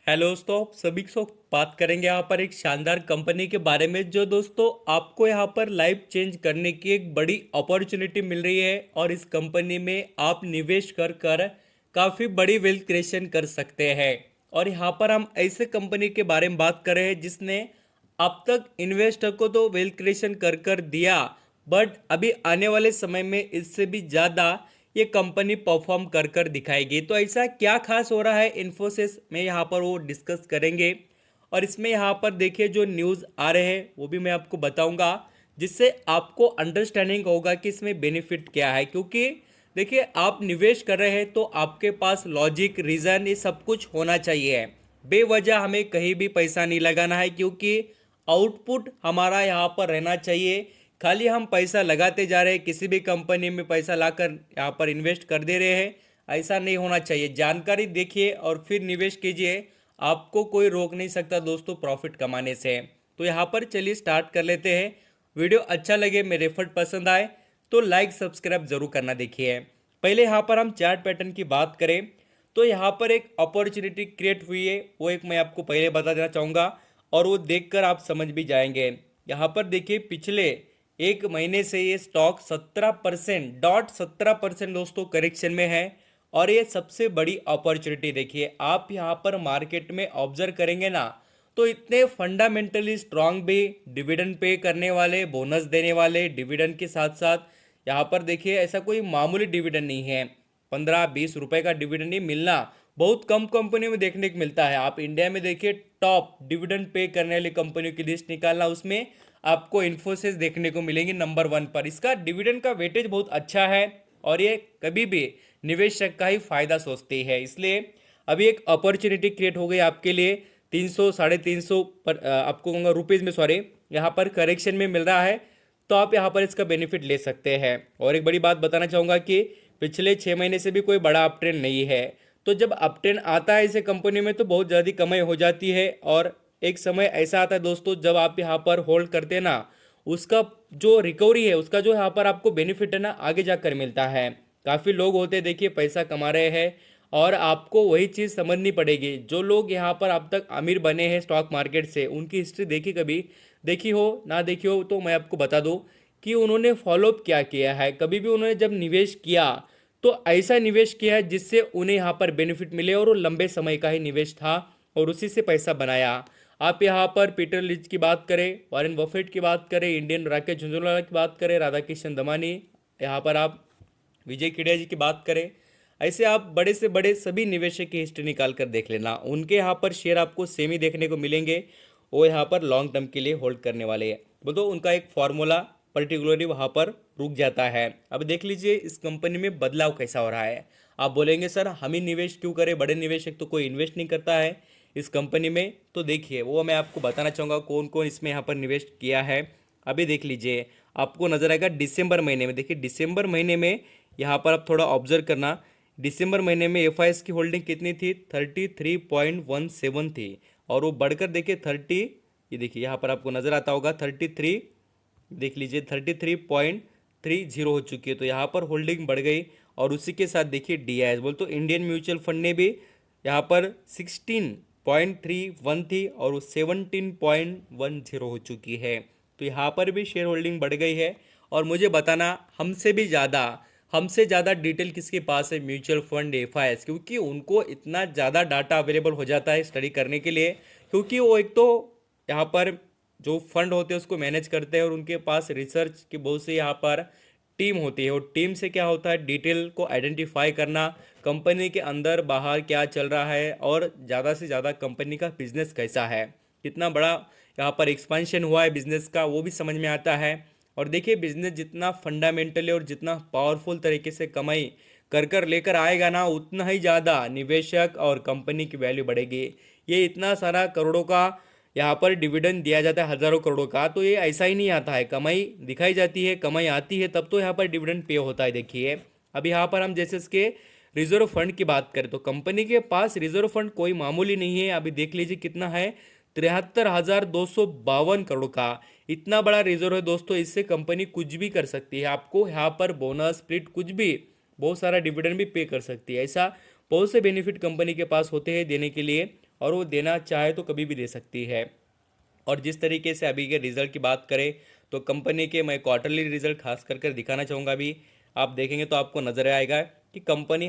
Hello दोस्तों, सभी को बात करेंगे यहाँ पर एक शानदार कंपनी के बारे में जो दोस्तों आपको यहाँ पर लाइफ चेंज करने की एक बड़ी अपॉर्चुनिटी मिल रही है। और इस कंपनी में आप निवेश कर कर काफ़ी बड़ी वेल्थ क्रिएशन कर सकते हैं। और यहाँ पर हम ऐसे कंपनी के बारे में बात कर रहे हैं जिसने अब तक इन्वेस्टर को तो वेल्थ क्रिएशन कर कर दिया, बट अभी आने वाले समय में इससे भी ज़्यादा ये कंपनी परफॉर्म कर कर दिखाएगी। तो ऐसा क्या खास हो रहा है इन्फोसिस में, यहाँ पर वो डिस्कस करेंगे। और इसमें यहाँ पर देखिए जो न्यूज़ आ रहे हैं वो भी मैं आपको बताऊंगा, जिससे आपको अंडरस्टैंडिंग होगा कि इसमें बेनिफिट क्या है। क्योंकि देखिए आप निवेश कर रहे हैं तो आपके पास लॉजिक रीज़न ये सब कुछ होना चाहिए। बेवजह हमें कहीं भी पैसा नहीं लगाना है, क्योंकि आउटपुट हमारा यहाँ पर रहना चाहिए। खाली हम पैसा लगाते जा रहे हैं, किसी भी कंपनी में पैसा लाकर यहाँ पर इन्वेस्ट कर दे रहे हैं, ऐसा नहीं होना चाहिए। जानकारी देखिए और फिर निवेश कीजिए, आपको कोई रोक नहीं सकता दोस्तों प्रॉफिट कमाने से। तो यहाँ पर चलिए स्टार्ट कर लेते हैं। वीडियो अच्छा लगे, मेरे एफर्ट पसंद आए तो लाइक सब्सक्राइब जरूर करना। देखिए पहले यहाँ पर हम चार्ट पैटर्न की बात करें तो यहाँ पर एक अपॉर्चुनिटी क्रिएट हुई है, वो एक मैं आपको पहले बता देना चाहूँगा और वो देखकर आप समझ भी जाएंगे। यहाँ पर देखिए पिछले एक महीने से ये स्टॉक 17% दोस्तों करेक्शन में है। और ये सबसे बड़ी अपॉर्चुनिटी देखिए, आप यहाँ पर मार्केट में ऑब्जर्व करेंगे ना तो इतने फंडामेंटली स्ट्रांग भी डिविडेंड पे करने वाले, बोनस देने वाले, डिविडेंड के साथ साथ यहाँ पर देखिए ऐसा कोई मामूली डिविडेंड नहीं है। 15-20 रुपए का डिविडेंड ही मिलना बहुत कम कंपनियों में देखने को मिलता है। आप इंडिया में देखिए टॉप डिविडेंड पे करने वाली कंपनियों की लिस्ट निकालना, उसमें आपको इन्फोसिस देखने को मिलेंगी नंबर 1 पर। इसका डिविडेंड का वेटेज बहुत अच्छा है और ये कभी भी निवेशक का ही फायदा सोचती है। इसलिए अभी एक अपॉर्चुनिटी क्रिएट हो गई आपके लिए। 300 350 पर आपको कहूँगा रुपीज़ में, सॉरी, यहाँ पर करेक्शन में मिल रहा है, तो आप यहाँ पर इसका बेनिफिट ले सकते हैं। और एक बड़ी बात बताना चाहूँगा कि पिछले 6 महीने से भी कोई बड़ा अप ट्रेंड नहीं है। तो जब अप ट्रेंड आता है इसे कंपनी में तो बहुत ज़्यादा कमाई हो जाती है। और एक समय ऐसा आता है दोस्तों जब आप यहाँ पर होल्ड करते हैं ना, उसका जो रिकवरी है, उसका जो यहाँ पर आपको बेनिफिट है ना, आगे जाकर मिलता है। काफ़ी लोग होते हैं देखिए पैसा कमा रहे हैं और आपको वही चीज़ समझनी पड़ेगी। जो लोग यहाँ पर अब तक अमीर बने हैं स्टॉक मार्केट से, उनकी हिस्ट्री देखी कभी देखी हो ना देखी हो तो मैं आपको बता दूं कि उन्होंने फॉलोअप क्या किया है। कभी भी उन्होंने जब निवेश किया तो ऐसा निवेश किया है जिससे उन्हें यहाँ पर बेनिफिट मिले, और वो लंबे समय का ही निवेश था और उसी से पैसा बनाया। आप यहाँ पर पीटर लिंच की बात करें, वॉरेन बफेट की बात करें, इंडियन राकेश झुंझुनवाला की बात करें, राधा किशन दमानी, यहाँ पर आप विजय खिड़िया जी की बात करें, ऐसे आप बड़े से बड़े सभी निवेशक की हिस्ट्री निकाल कर देख लेना, उनके यहाँ पर शेयर आपको सेम ही देखने को मिलेंगे। वो यहाँ पर लॉन्ग टर्म के लिए होल्ड करने वाले हैं। बोलो उनका एक फॉर्मूला पर्टिकुलरली वहाँ पर रुक जाता है। अब देख लीजिए इस कंपनी में बदलाव कैसा हो रहा है। आप बोलेंगे सर हम ही निवेश क्यों करें, बड़े निवेशक तो कोई इन्वेस्ट नहीं करता है इस कंपनी में। तो देखिए वो मैं आपको बताना चाहूँगा कौन कौन इसमें यहाँ पर निवेश किया है। अभी देख लीजिए आपको नजर आएगा दिसंबर महीने में। देखिए दिसंबर महीने में यहाँ पर आप थोड़ा ऑब्जर्व करना, दिसंबर महीने में एफ की होल्डिंग कितनी थी, 33.17 थी। और वो बढ़कर देखिए 30, ये देखिए यहाँ पर आपको नज़र आता होगा 33, देख लीजिए 33.30 हो चुकी है। तो यहाँ पर होल्डिंग बढ़ गई। और उसी के साथ देखिए DIS बोल तो इंडियन म्यूचुअल फंड ने भी यहाँ पर 16.31 थी और वो 17.10 हो चुकी है। तो यहाँ पर भी शेयर होल्डिंग बढ़ गई है। और मुझे बताना हमसे ज़्यादा डिटेल किसके पास है, म्यूचुअल फंड FIS, क्योंकि उनको इतना ज़्यादा डाटा अवेलेबल हो जाता है स्टडी करने के लिए। क्योंकि वो एक तो यहाँ पर जो फंड होते हैं उसको मैनेज करते हैं और उनके पास रिसर्च की बहुत सी यहाँ पर टीम होती है। और टीम से क्या होता है, डिटेल को आइडेंटिफाई करना, कंपनी के अंदर बाहर क्या चल रहा है और ज़्यादा से ज़्यादा कंपनी का बिजनेस कैसा है, कितना बड़ा यहाँ पर एक्सपेंशन हुआ है बिजनेस का, वो भी समझ में आता है। और देखिए बिजनेस जितना फंडामेंटली और जितना पावरफुल तरीके से कमाई कर कर लेकर आएगा ना, उतना ही ज़्यादा निवेशक और कंपनी की वैल्यू बढ़ेगी। ये इतना सारा करोड़ों का यहाँ पर डिविडेंड दिया जाता है, हज़ारों करोड़ों का, तो ये ऐसा ही नहीं आता है। कमाई दिखाई जाती है, कमाई आती है तब तो यहाँ पर डिविडेंड पे होता है। देखिए अब यहाँ पर हम जैसे इसके रिजर्व फंड की बात करें तो कंपनी के पास रिजर्व फंड कोई मामूली नहीं है। अभी देख लीजिए कितना है, 73,252 करोड़ का। इतना बड़ा रिजर्व है दोस्तों, इससे कंपनी कुछ भी कर सकती है। आपको यहाँ पर बोनस स्प्लिट कुछ भी, बहुत सारा डिविडेंड भी पे कर सकती है। ऐसा बहुत से बेनिफिट कंपनी के पास होते हैं देने के लिए। और वो देना चाहे तो कभी भी दे सकती है। और जिस तरीके से अभी के रिजल्ट की बात करें तो कंपनी के मैं क्वार्टरली रिजल्ट खास कर कर दिखाना चाहूँगा। अभी आप देखेंगे तो आपको नजर आएगा कि कंपनी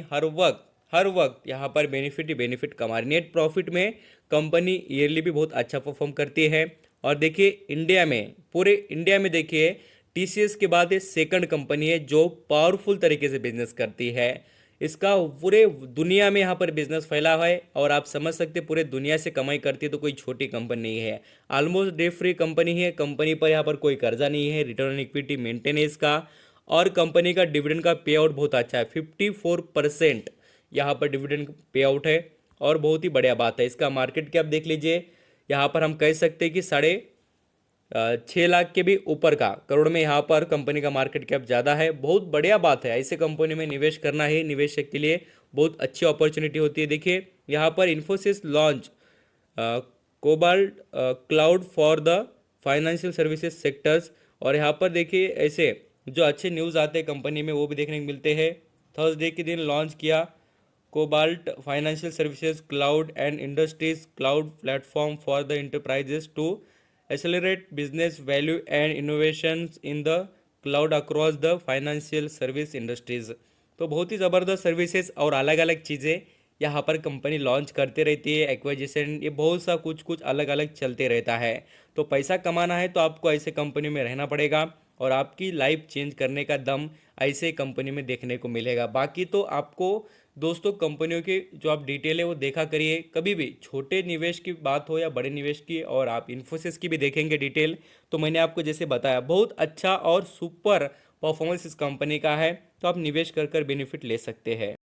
हर वक्त यहाँ पर बेनिफिट ही बेनिफिट कमा रही। नेट प्रॉफिट में कंपनी ईयरली भी बहुत अच्छा परफॉर्म करती है। और देखिए इंडिया में, पूरे इंडिया में देखिए टीसीएस के बाद ये सेकंड कंपनी है जो पावरफुल तरीके से बिजनेस करती है। इसका पूरे दुनिया में यहाँ पर बिजनेस फैला हुआ है और आप समझ सकते हैं पूरे दुनिया से कमाई करती है तो कोई छोटी कंपनी नहीं है। ऑलमोस्ट डेट फ्री कंपनी है। कंपनी पर यहाँ पर कोई कर्जा नहीं है। रिटर्न ऑन इक्विटी मेंटेन है इसका। और कंपनी का डिविडेंड का पे आउट बहुत अच्छा है, 54% यहाँ पर डिविडेंड पे आउट है। और बहुत ही बढ़िया बात है, इसका मार्केट कैप देख लीजिए। यहाँ पर हम कह सकते हैं कि 6.5 लाख के भी ऊपर का, करोड़ में यहाँ पर कंपनी का मार्केट कैप ज़्यादा है। बहुत बढ़िया बात है, ऐसे कंपनी में निवेश करना ही निवेशक के लिए बहुत अच्छी अपॉर्चुनिटी होती है। देखिए यहाँ पर Infosys launch cobalt cloud for the financial services sectors. और यहाँ पर देखिए ऐसे जो अच्छे न्यूज़ आते हैं कंपनी में वो भी देखने को मिलते हैं। थर्सडे के दिन लॉन्च किया Cobalt financial services cloud and industries cloud platform for the enterprises to accelerate business value and innovations in the cloud across the financial service industries. तो बहुत ही ज़बरदस्त सर्विसेज और अलग अलग चीज़ें यहाँ पर कंपनी लॉन्च करते रहती है। एक्विजिशन, ये बहुत सा कुछ कुछ अलग अलग चलते रहता है। तो पैसा कमाना है तो आपको ऐसे कंपनी में रहना पड़ेगा और आपकी लाइफ चेंज करने का दम ऐसे कंपनी में देखने को मिलेगा। बाकी तो आपको दोस्तों कंपनियों की जो आप डिटेल है वो देखा करिए। कभी भी छोटे निवेश की बात हो या बड़े निवेश की, और आप इन्फोसिस की भी देखेंगे डिटेल, तो मैंने आपको जैसे बताया बहुत अच्छा और सुपर परफॉर्मेंस इस कंपनी का है। तो आप निवेश कर कर बेनिफिट ले सकते हैं।